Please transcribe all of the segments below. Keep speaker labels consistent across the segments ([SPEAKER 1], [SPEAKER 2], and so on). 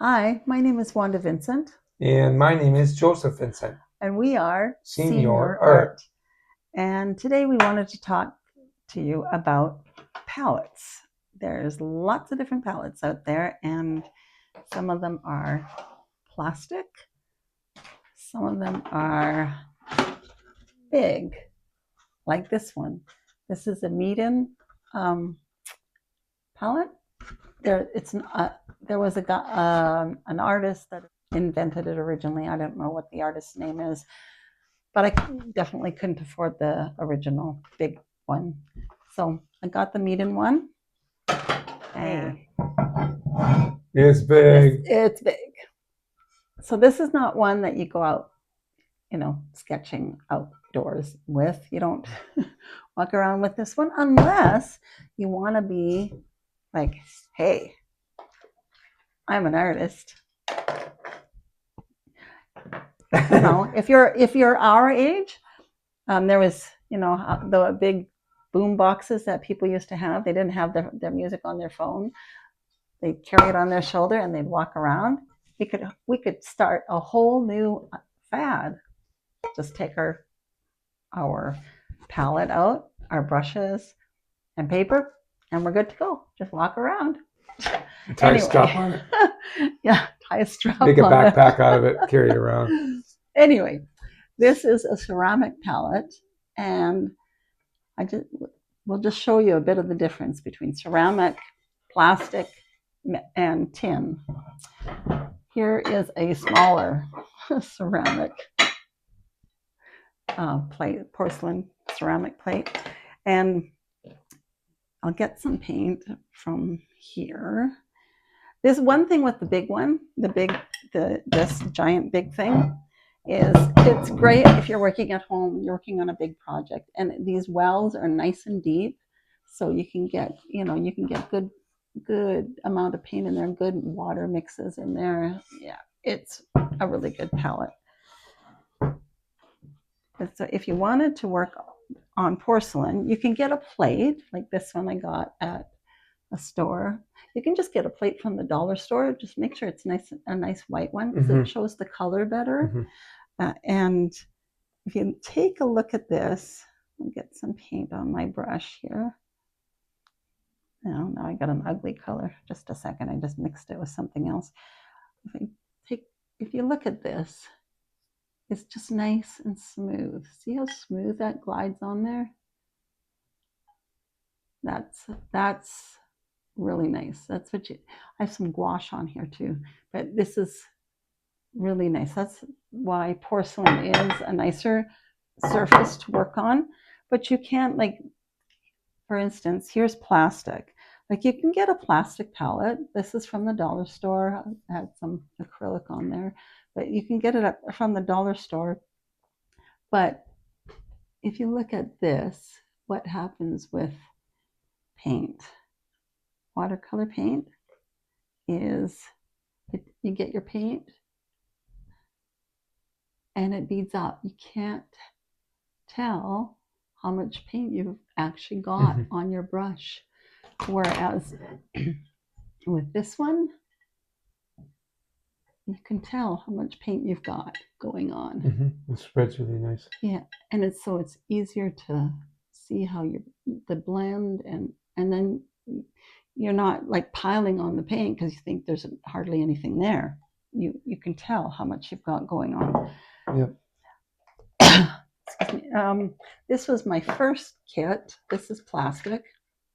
[SPEAKER 1] Hi, my name is Wanda Vincent.
[SPEAKER 2] And my name is Joseph Vincent.
[SPEAKER 1] And we are
[SPEAKER 2] Senior Art.
[SPEAKER 1] And today we wanted to talk to you about palettes. There's lots of different palettes out there, and some of them are plastic. Some of them are big, like this one. This is a Meeden palette. There was an artist that invented it originally. I don't know what the artist's name is, but I definitely couldn't afford the original big one. So I got the Meeden one. Hey,
[SPEAKER 2] It's big.
[SPEAKER 1] it's big. So this is not one that you go out, sketching outdoors with. You don't walk around with this one unless you want to be like, hey, I'm an artist. If you're our age, there was the big boom boxes that people used to have. They didn't have their music on their phone. They'd carry it on their shoulder and they'd walk around. We could start a whole new fad. Just take our palette out, our brushes and paper, and we're good to go. Just walk around.
[SPEAKER 2] Tie a strap on it.
[SPEAKER 1] Yeah, tie a strap.
[SPEAKER 2] Make a backpack out of it, carry it around.
[SPEAKER 1] Anyway, this is a ceramic palette, and we'll just show you a bit of the difference between ceramic, plastic, and tin. Here is a smaller ceramic plate, porcelain ceramic plate, and I'll get some paint from here. There's one thing with the big one, this giant big thing, is it's great if you're working at home, you're working on a big project, and these wells are nice and deep, so you can get good amount of paint in there, good water mixes in there. Yeah, it's a really good palette. So if you wanted to work on porcelain, you can get a plate like this one I got at a store. You can just get a plate from the dollar store. Just make sure it's a nice white one, because it shows the color better. And if you take a look at this, I'll get some paint on my brush here. Now I got an ugly color. Just a second, I just mixed it with something else. If you look at this, it's just nice and smooth. See how smooth that glides on there? That's really nice. That's what I have some gouache on here too, but this is really nice. That's why porcelain is a nicer surface to work on. But you can't, like, for instance, here's plastic. Like, you can get a plastic palette. This is from the dollar store. I had some acrylic on there, but you can get it from the dollar store. But if you look at this, what happens with paint, watercolor paint, is you get your paint and it beads up. You can't tell how much paint you've actually got on your brush. Whereas with this one, you can tell how much paint you've got going on.
[SPEAKER 2] It spreads really nice.
[SPEAKER 1] Yeah, and it's easier to see how the blend, and then you're not like piling on the paint because you think there's hardly anything there. You can tell how much you've got going on.
[SPEAKER 2] Yep.
[SPEAKER 1] Excuse me. This was my first kit. This is plastic,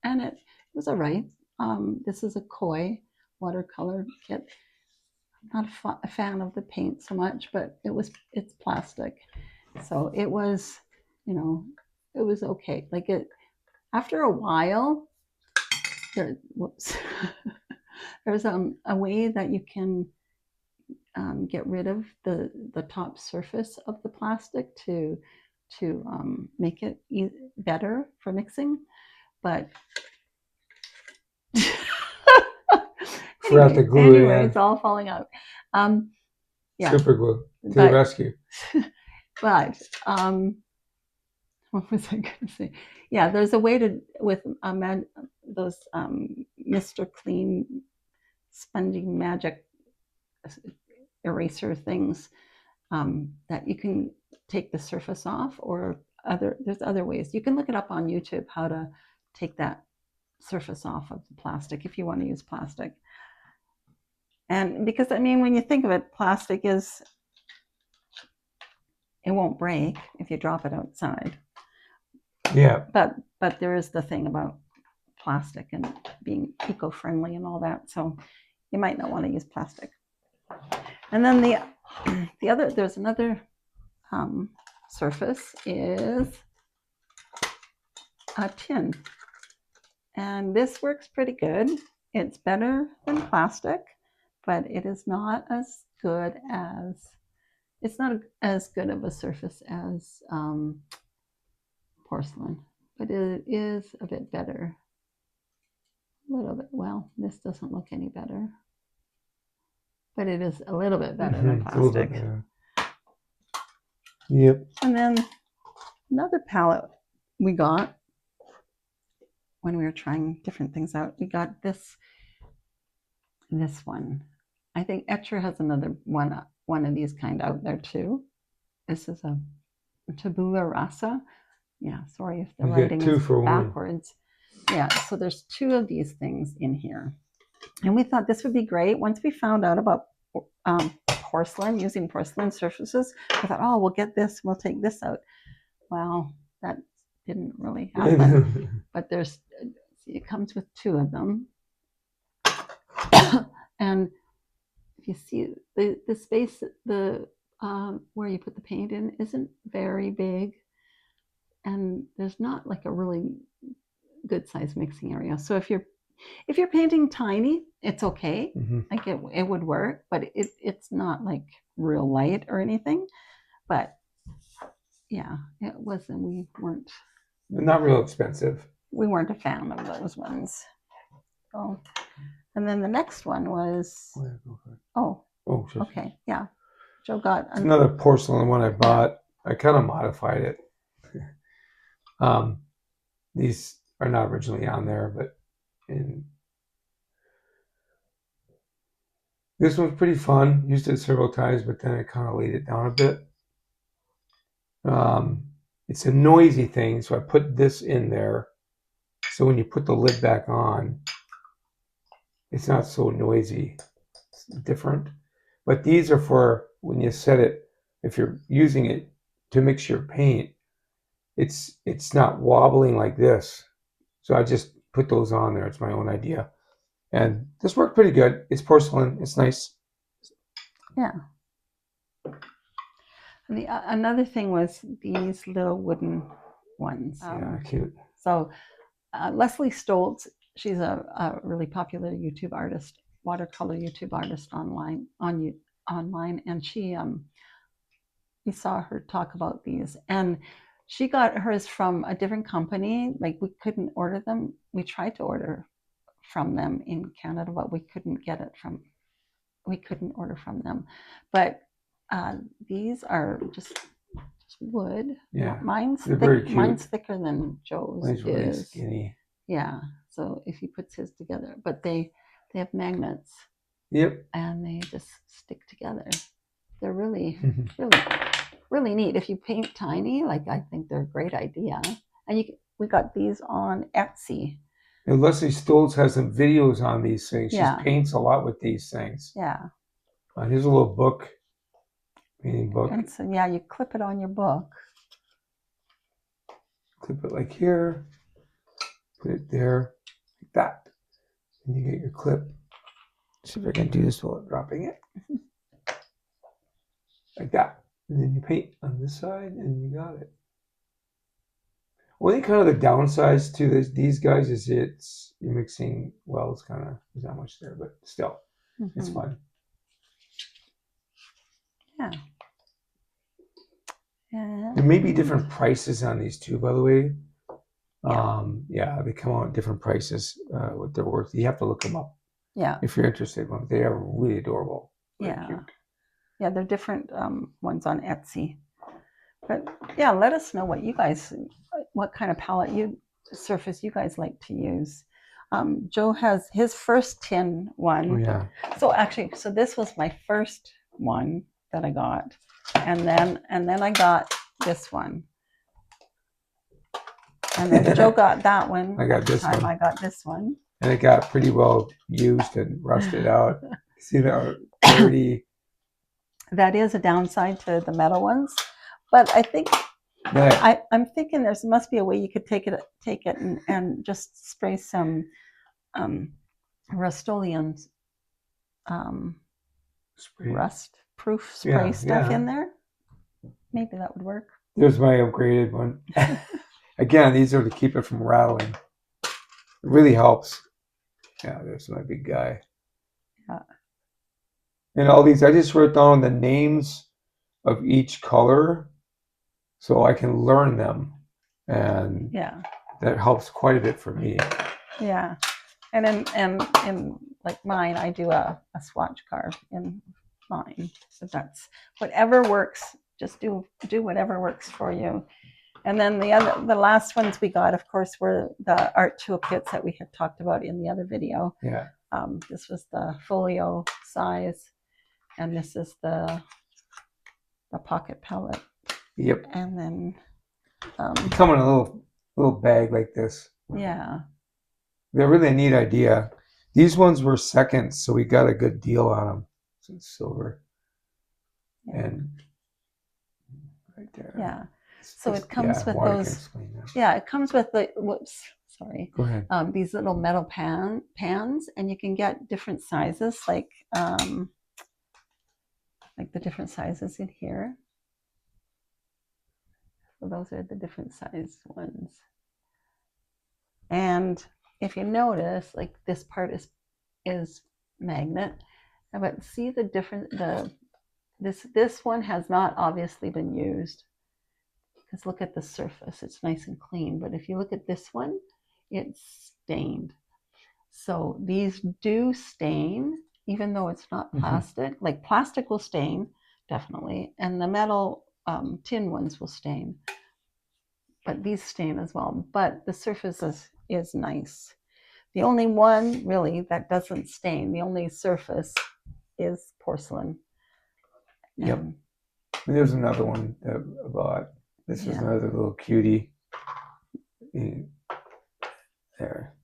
[SPEAKER 1] and it was all right. This is a koi watercolor kit. I'm not a fan of the paint so much, but it's plastic, so it was, it was okay. Like, it, after a while, there's a way that you can get rid of the top surface of the plastic to make it better for mixing, but
[SPEAKER 2] forgot the glue.
[SPEAKER 1] Anyway, it's all falling out. Yeah.
[SPEAKER 2] Super glue to the rescue.
[SPEAKER 1] But what was I going to say? Yeah, there's a way to, with those Mr. Clean spongy magic eraser things that you can take the surface off, or there's other ways. You can look it up on YouTube how to take that surface off of the plastic if you want to use plastic. And because I mean, when you think of it, plastic is, it won't break if you drop it outside.
[SPEAKER 2] Yeah.
[SPEAKER 1] But there is the thing about plastic and being eco-friendly and all that. So you might not want to use plastic. And then there's another surface is a tin. And this works pretty good. It's better than plastic, but it is not as good as, it's not as good of a surface as porcelain, but it is a bit better. A little bit, well, this doesn't look any better, but it is a little bit better than plastic.
[SPEAKER 2] Yep.
[SPEAKER 1] And then another palette we got when we were trying different things out, we got this one. I think Etcher has another one of these kind out there too. This is a tabula rasa. Yeah, sorry if the writing is backwards. Yeah, so there's two of these things in here. And we thought this would be great. Once we found out about porcelain, using porcelain surfaces, we thought, oh, we'll get this, we'll take this out. Well, that didn't really happen. But it comes with two of them. And if you see the space, where you put the paint in isn't very big. And there's not like a really good size mixing area. So if you're painting tiny, it's okay. Like it would work, but it's not like real light or anything. But yeah, it wasn't. We weren't.
[SPEAKER 2] Not real expensive.
[SPEAKER 1] We weren't a fan of those ones. Oh, and then the next one was. Oh, sure. Okay, yeah. Joe got
[SPEAKER 2] another porcelain one I bought. I kind of modified it. These are not originally on there, but this one's pretty fun. Used it several times, but then I kind of laid it down a bit. It's a noisy thing, so I put this in there. So when you put the lid back on, it's not so noisy. It's different. But these are for when you set it, if you're using it to mix your paint, it's not wobbling like this. So I just put those on there. It's my own idea. And this worked pretty good. It's porcelain. It's nice.
[SPEAKER 1] Yeah. And another thing was these little wooden ones.
[SPEAKER 2] Yeah, cute.
[SPEAKER 1] So Leslie Stoltz, she's a really popular YouTube artist, watercolor YouTube artist online, and she we saw her talk about these, and she got hers from a different company. Like we couldn't order them. We tried to order from them in Canada, but we couldn't order from them. But these are just wood.
[SPEAKER 2] Yeah,
[SPEAKER 1] mine's thicker than Joe's.
[SPEAKER 2] Mine's really skinny.
[SPEAKER 1] Yeah, so if he puts his together, but they have magnets.
[SPEAKER 2] Yep.
[SPEAKER 1] And they just stick together. They're really really neat. If you paint tiny, like I think they're a great idea. And we got these on Etsy.
[SPEAKER 2] And Leslie Stoltz has some videos on these things. She paints a lot with these things.
[SPEAKER 1] Yeah.
[SPEAKER 2] Here's a little book, painting book.
[SPEAKER 1] And so you clip it on your book.
[SPEAKER 2] Clip it like here. Put it there, like that. And you get your clip. See if I can do this without dropping it. Like that. And then you paint on this side and you got it. Only kind of the downsides to these guys is you're mixing wells kind of, there's not much there, but still, it's fun.
[SPEAKER 1] Yeah.
[SPEAKER 2] There may be different prices on these too, by the way. They come out at different prices, what they're worth. You have to look them up.
[SPEAKER 1] Yeah.
[SPEAKER 2] If you're interested, they are really adorable. Really cute.
[SPEAKER 1] Yeah, they're different ones on Etsy. But yeah, let us know what kind of palette surface you guys like to use. Joe has his first tin one.
[SPEAKER 2] Oh yeah.
[SPEAKER 1] So actually, so this was my first one that I got, and then I got this one, and then Joe got that one.
[SPEAKER 2] I got this one.
[SPEAKER 1] I got this one,
[SPEAKER 2] and it got pretty well used and rusted out. See the dirty.
[SPEAKER 1] That is a downside to the metal ones, but I think I'm thinking there must be a way you could take it and just spray some Rust-Oleum rust-proof spray stuff in there. Maybe that would work.
[SPEAKER 2] There's my upgraded one. Again, these are to keep it from rattling. It really helps. Yeah, there's my big guy.
[SPEAKER 1] Yeah.
[SPEAKER 2] And all these, I just wrote down the names of each color so I can learn them. And that helps quite a bit for me.
[SPEAKER 1] Yeah. And in like mine, I do a swatch card in mine. So that's whatever works. Just do whatever works for you. And then the last ones we got, of course, were the art toolkits that we had talked about in the other video.
[SPEAKER 2] Yeah.
[SPEAKER 1] This was the folio size, and this is the pocket palette.
[SPEAKER 2] Yep.
[SPEAKER 1] And then
[SPEAKER 2] come in a little bag like this.
[SPEAKER 1] Yeah.
[SPEAKER 2] They're really a neat idea. These ones were seconds, so we got a good deal on them. So it's silver. Yeah. And right there.
[SPEAKER 1] Yeah. So it comes with those. Yeah, it comes with the. Whoops, sorry.
[SPEAKER 2] Go ahead.
[SPEAKER 1] These little metal pans, and you can get different sizes, like the different sizes in here. So those are the different size ones. And if you notice, like this part is magnet, but see the different this one has not obviously been used. Because look at the surface, it's nice and clean. But if you look at this one, it's stained. So these do stain, even though it's not plastic. Like plastic will stain, definitely. And the metal tin ones will stain. But these stain as well. But the surface is nice. The only one, really, that doesn't stain, the only surface is porcelain.
[SPEAKER 2] Yep. And there's another one that I bought. This is another little cutie. There.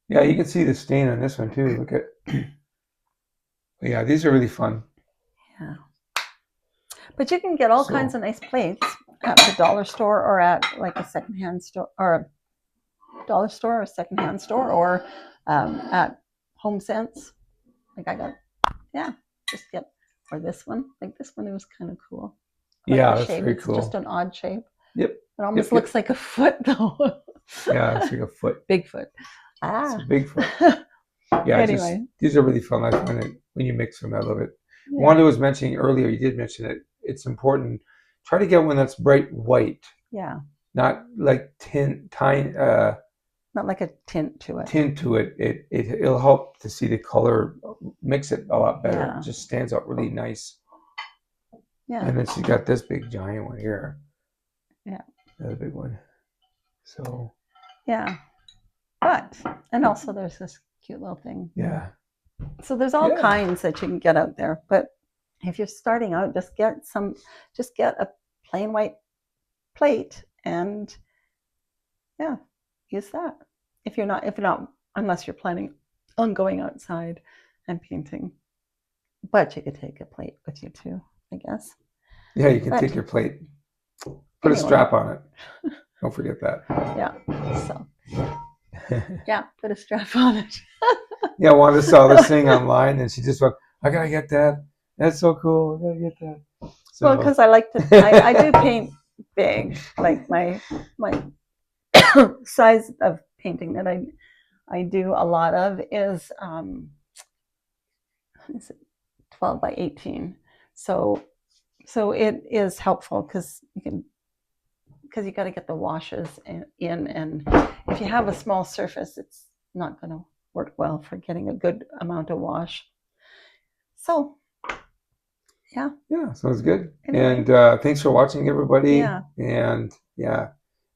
[SPEAKER 2] Yeah, you can see the stain on this one too. Look at. Yeah, these are really fun.
[SPEAKER 1] Yeah. But you can get all kinds of nice plates at the dollar store or at like a secondhand store or a dollar store or a secondhand store or at Home Sense. Like I got, just get, or this one. Like this one, it was kind of cool. Like
[SPEAKER 2] that's very cool.
[SPEAKER 1] It's just an odd shape.
[SPEAKER 2] Yep.
[SPEAKER 1] It almost looks like a foot, though.
[SPEAKER 2] Yeah, it's like a foot.
[SPEAKER 1] Bigfoot.
[SPEAKER 2] It's a Bigfoot. Yeah. Anyway, these are really fun. I find it when you mix them. I love it. Yeah. Wanda was mentioning earlier. You did mention it. It's important. Try to get one that's bright white.
[SPEAKER 1] Yeah.
[SPEAKER 2] Not like tint.
[SPEAKER 1] Not like a tint to
[SPEAKER 2] it. It'll help to see the color. Mix it a lot better.
[SPEAKER 1] Yeah.
[SPEAKER 2] It just stands out really nice.
[SPEAKER 1] Yeah.
[SPEAKER 2] And then she got this big giant one here.
[SPEAKER 1] Yeah.
[SPEAKER 2] Another big one. So.
[SPEAKER 1] Yeah. And also there's this cute little thing.
[SPEAKER 2] Yeah.
[SPEAKER 1] So there's all kinds that you can get out there. But if you're starting out, just get a plain white plate and use that. If you're not, unless you're planning on going outside and painting. But you could take a plate with you too, I guess.
[SPEAKER 2] Yeah, you can take your plate. Put a strap on it. Don't forget that.
[SPEAKER 1] Yeah. So. Yeah, put a strap on it.
[SPEAKER 2] Yeah, Wanda saw this thing online and she just went, I gotta get that. That's so cool. I gotta get that. So,
[SPEAKER 1] well, because I like to, I do paint big. Like my size of painting that I do a lot of is 12 by 18. So it is helpful because you got to get the washes in, and if you have a small surface, it's not going to work well for getting a good amount of wash. So, yeah. Yeah,
[SPEAKER 2] sounds good. Anyway. And thanks for watching, everybody.
[SPEAKER 1] Yeah.
[SPEAKER 2] And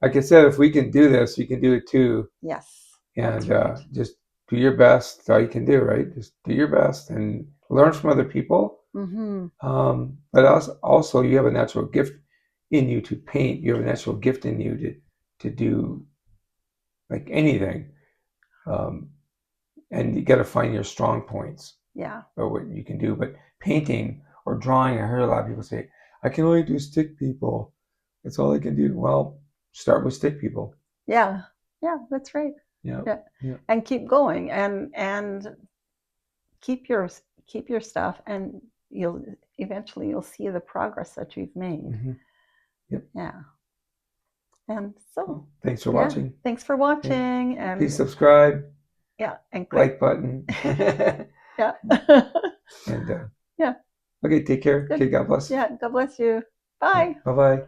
[SPEAKER 2] like I said, if we can do this, you can do it too.
[SPEAKER 1] Yes.
[SPEAKER 2] and
[SPEAKER 1] right.
[SPEAKER 2] just do your best. That's all you can do, right? Just do your best and learn from other people.
[SPEAKER 1] Mm-hmm.
[SPEAKER 2] But also, you have a natural gift in you to paint. You have a natural gift in you to do like anything, um, and you got to find your strong points
[SPEAKER 1] Yeah.
[SPEAKER 2] or what you can do. But painting or drawing, I heard a lot of people say, "I can only do stick people. That's all I can do." Well, start with stick people.
[SPEAKER 1] Yeah. Yeah. That's right.
[SPEAKER 2] Yeah,
[SPEAKER 1] Yeah.
[SPEAKER 2] yeah.
[SPEAKER 1] And keep going and keep your keep your stuff, and you'll eventually see the progress that you've made.
[SPEAKER 2] Mm-hmm. Yep.
[SPEAKER 1] Yeah. And so,
[SPEAKER 2] Well, thanks for
[SPEAKER 1] yeah,
[SPEAKER 2] watching.
[SPEAKER 1] thanks for
[SPEAKER 2] Okay.
[SPEAKER 1] watching,
[SPEAKER 2] Please
[SPEAKER 1] and
[SPEAKER 2] subscribe,
[SPEAKER 1] yeah, and
[SPEAKER 2] like
[SPEAKER 1] click.
[SPEAKER 2] button,
[SPEAKER 1] Yeah.
[SPEAKER 2] and
[SPEAKER 1] Yeah.
[SPEAKER 2] okay. Take care.
[SPEAKER 1] Good.
[SPEAKER 2] Okay. God bless.
[SPEAKER 1] Yeah. God bless you. Bye.
[SPEAKER 2] Bye bye.